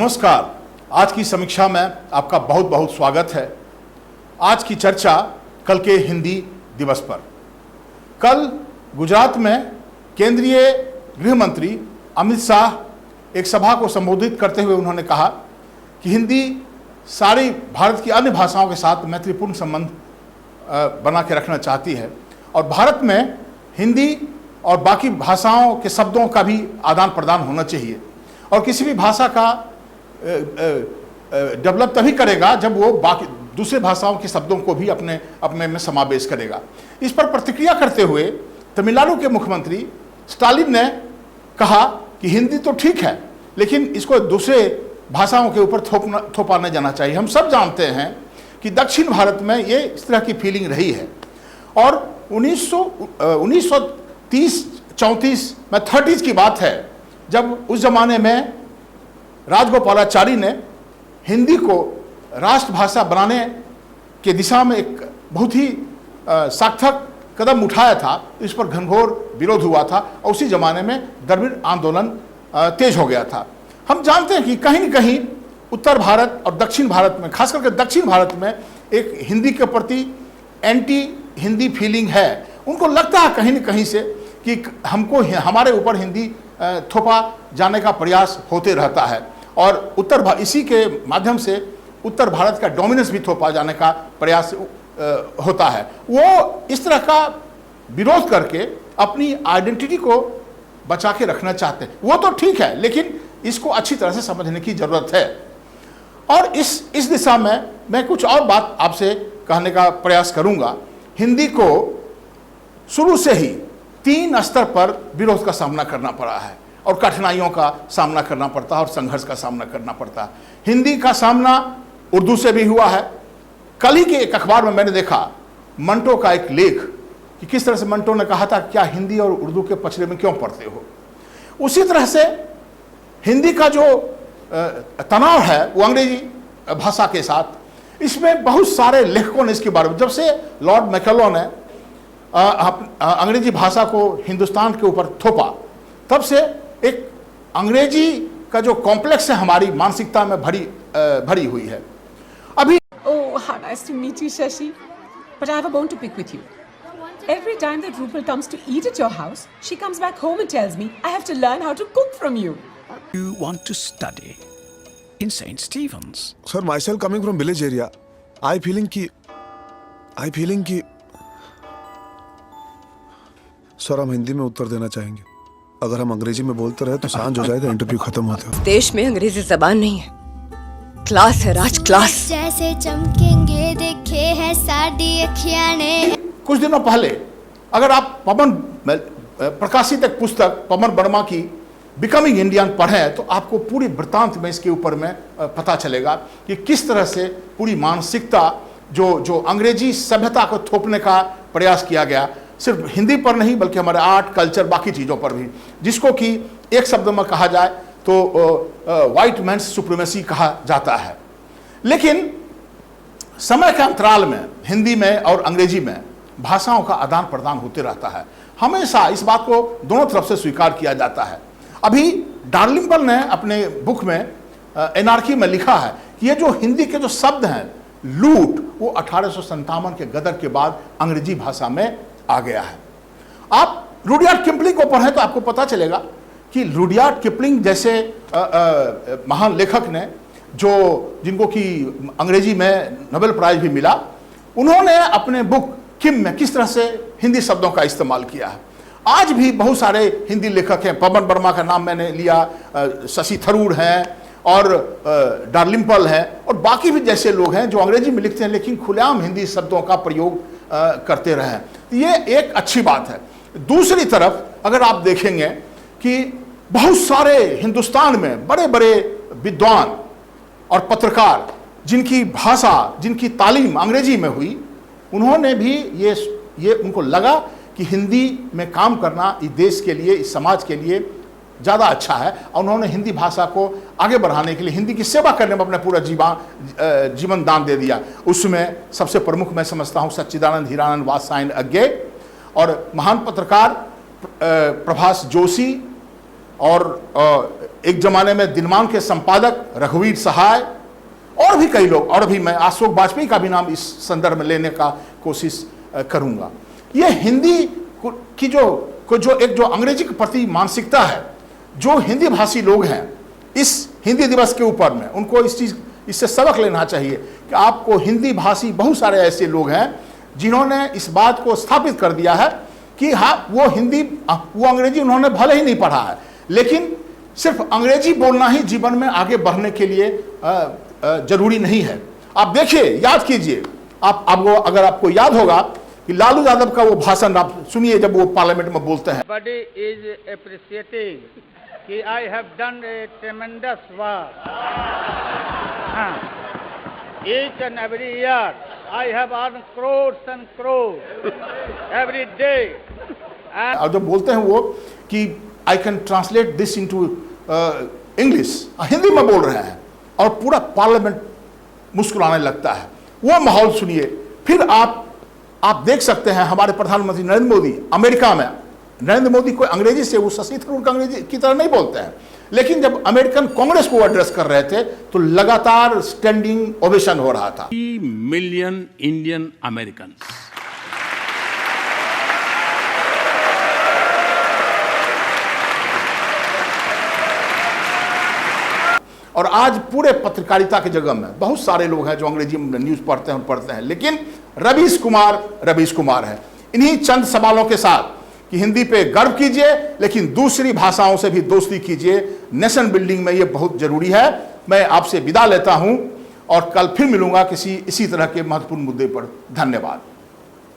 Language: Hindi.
नमस्कार। आज की समीक्षा में आपका बहुत बहुत स्वागत है। आज की चर्चा कल के हिंदी दिवस पर। कल गुजरात में केंद्रीय गृह मंत्री अमित शाह एक सभा को संबोधित करते हुए उन्होंने कहा कि हिंदी सारी भारत की अन्य भाषाओं के साथ मैत्रीपूर्ण संबंध बना के रखना चाहती है और भारत में हिंदी और बाकी भाषाओं के शब्दों का भी आदान प्रदान होना चाहिए और किसी भी भाषा का डेवलप तभी करेगा जब वो बाकी दूसरे भाषाओं के शब्दों को भी अपने में समावेश करेगा। इस पर प्रतिक्रिया करते हुए तमिलनाडु के मुख्यमंत्री स्टालिन ने कहा कि हिंदी तो ठीक है लेकिन इसको दूसरे भाषाओं के ऊपर थोपा नहीं जाना चाहिए। हम सब जानते हैं कि दक्षिण भारत में ये इस तरह की फीलिंग रही है और 1930-34 में 30s की बात है जब उस जमाने में राजगोपालाचारी ने हिंदी को राष्ट्रभाषा बनाने के दिशा में एक बहुत ही सार्थक कदम उठाया था। इस पर घनघोर विरोध हुआ था और उसी जमाने में द्रविड़ आंदोलन तेज हो गया था। हम जानते हैं कि कहीं न कहीं उत्तर भारत और दक्षिण भारत में, खास करके दक्षिण भारत में, एक हिंदी के प्रति एंटी हिंदी फीलिंग है। उनको लगता है कहीं न कहीं से कि हमको हमारे ऊपर हिंदी थोपा जाने का प्रयास होते रहता है और इसी के माध्यम से उत्तर भारत का डोमिनेंस भी थोपा जाने का प्रयास होता है। वो इस तरह का विरोध करके अपनी आइडेंटिटी को बचा के रखना चाहते हैं। वो तो ठीक है लेकिन इसको अच्छी तरह से समझने की जरूरत है और इस दिशा में मैं कुछ और बात आपसे कहने का प्रयास करूंगा। हिंदी को शुरू से ही 3 स्तर पर विरोध का सामना करना पड़ा है और कठिनाइयों का सामना करना पड़ता है और संघर्ष का सामना करना पड़ता है। हिंदी का सामना उर्दू से भी हुआ है। कल ही के एक अखबार में मैंने देखा मंटो का एक लेख कि किस तरह से मंटो ने कहा था क्या हिंदी और उर्दू के पचड़े में क्यों पढ़ते हो। उसी तरह से हिंदी का जो तनाव है वो अंग्रेजी भाषा के साथ, इसमें बहुत सारे लेखकों ने इसके बारे में, जब से लॉर्ड मैकेलो ने अंग्रेजी भाषा को हिंदुस्तान के ऊपर थोपा तब से एक अंग्रेजी का जो कॉम्प्लेक्स है हमारी मानसिकता में भरी हुई है। अभी Oh, how nice to meet you, Shashi. But I have a bone to pick with you. Every time that Rupal comes to eat at your house, she comes back home and tells me I have to learn how to cook from you. You want to study in St. Stephen's? Sir, myself coming from village area, I feeling ki sir हम हिंदी में उत्तर देना चाहेंगे। अगर हम अंग्रेजी में बोलते रहे तो सांझ हो जाएगा, इंटरव्यू खत्म होता है। देश में अंग्रेजी जबान नहीं है, क्लास है राज क्लास। जैसे चमकेंगे देखे है साड़ी अखियां ने। कुछ दिनों पहले अगर आप प्रकाशित एक पुस्तक पवन वर्मा की बिकमिंग इंडियन पढ़ें तो आपको पूरी वृत्तांत में इसके ऊपर में पता चलेगा कि किस तरह से पूरी मानसिकता जो अंग्रेजी सभ्यता को थोपने का प्रयास किया गया, सिर्फ हिंदी पर नहीं बल्कि हमारे आर्ट कल्चर बाकी चीज़ों पर भी, जिसको कि एक शब्द में कहा जाए तो वाइट मैन्स सुप्रीमेसी कहा जाता है। लेकिन समय के अंतराल में हिंदी में और अंग्रेजी में भाषाओं का आदान प्रदान होते रहता है। हमेशा इस बात को दोनों तरफ से स्वीकार किया जाता है। अभी डार्लिंपल ने अपने बुक में एनार्की में लिखा है कि ये जो हिंदी के जो शब्द हैं लूट, वो 1857 के गदर के बाद अंग्रेजी भाषा में आ गया है। आप रुडयार्ड किपलिंग को पढ़ें तो आपको पता चलेगा कि रुडयार्ड किपलिंग जैसे महान लेखक ने जिनको कि अंग्रेजी में नोबेल प्राइज भी मिला, उन्होंने अपने बुक किम में किस तरह से हिंदी शब्दों का इस्तेमाल किया है। आज भी बहुत सारे हिंदी लेखक हैं, पवन वर्मा का नाम मैंने लिया, शशि थरूर हैं और डार्लिंपल हैं और बाकी भी जैसे लोग हैं जो अंग्रेजी में लिखते हैं लेकिन खुलेआम हिंदी शब्दों का प्रयोग करते रहे। ये एक अच्छी बात है। दूसरी तरफ अगर आप देखेंगे कि बहुत सारे हिंदुस्तान में बड़े बड़े विद्वान और पत्रकार जिनकी भाषा, जिनकी तालीम अंग्रेजी में हुई, उन्होंने भी ये उनको लगा कि हिंदी में काम करना इस देश के लिए, इस समाज के लिए ज़्यादा अच्छा है और उन्होंने हिंदी भाषा को आगे बढ़ाने के लिए, हिंदी की सेवा करने में अपना पूरा जीवन दान दे दिया। उसमें सबसे प्रमुख मैं समझता हूँ सच्चिदानंद हीरानंद वात्स्यायन अज्ञे और महान पत्रकार प्रभास जोशी और एक जमाने में दिनमान के संपादक रघुवीर सहाय और भी कई लोग, और भी मैं अशोक वाजपेयी का भी नाम इस संदर्भ में लेने का कोशिश करूंगा। ये हिंदी की जो एक जो अंग्रेजी के प्रति मानसिकता है, जो हिंदी भाषी लोग हैं, इस हिंदी दिवस के ऊपर में उनको इससे सबक लेना चाहिए कि आपको हिंदी भाषी बहुत सारे ऐसे लोग हैं जिन्होंने इस बात को स्थापित कर दिया है कि हाँ, वो अंग्रेजी उन्होंने भले ही नहीं पढ़ा है, लेकिन सिर्फ अंग्रेजी बोलना ही जीवन में आगे बढ़ने के लिए जरूरी नहीं है। आप देखिए, याद कीजिए, आपको अगर आपको याद होगा कि लालू यादव का वो भाषण आप सुनिए जब वो पार्लियामेंट में बोलते हैं। Everybody is appreciating कि I have done a tremendous work. Each and every year I have earned crores and crores every day. और जब बोलते हैं वो कि I can translate this into English, Hindi में बोल रहे हैं और पूरा पार्लियामेंट मुस्कुराने लगता है। वो माहौल सुनिए। फिर आप देख सकते हैं हमारे प्रधानमंत्री नरेंद्र मोदी अमेरिका में, नरेंद्र मोदी कोई अंग्रेजी से वो शशि थरूर का अंग्रेजी की तरह नहीं बोलते हैं, लेकिन जब अमेरिकन कांग्रेस को एड्रेस कर रहे थे तो लगातार स्टैंडिंग ओवेशन हो रहा था। 3 million Indian Americans. और आज पूरे पत्रकारिता के जगह में बहुत सारे लोग हैं जो अंग्रेजी में न्यूज़ पढ़ते हैं, लेकिन रवीश कुमार है। इन्हीं चंद सवालों के साथ कि हिंदी पे गर्व कीजिए, लेकिन दूसरी भाषाओं से भी दोस्ती कीजिए। नेशन बिल्डिंग में ये बहुत जरूरी है। मैं आपसे विदा लेता हूं और कल फिर मिलूंगा किसी इसी तरह के महत्वपूर्ण मुद्दे पर। धन्यवाद।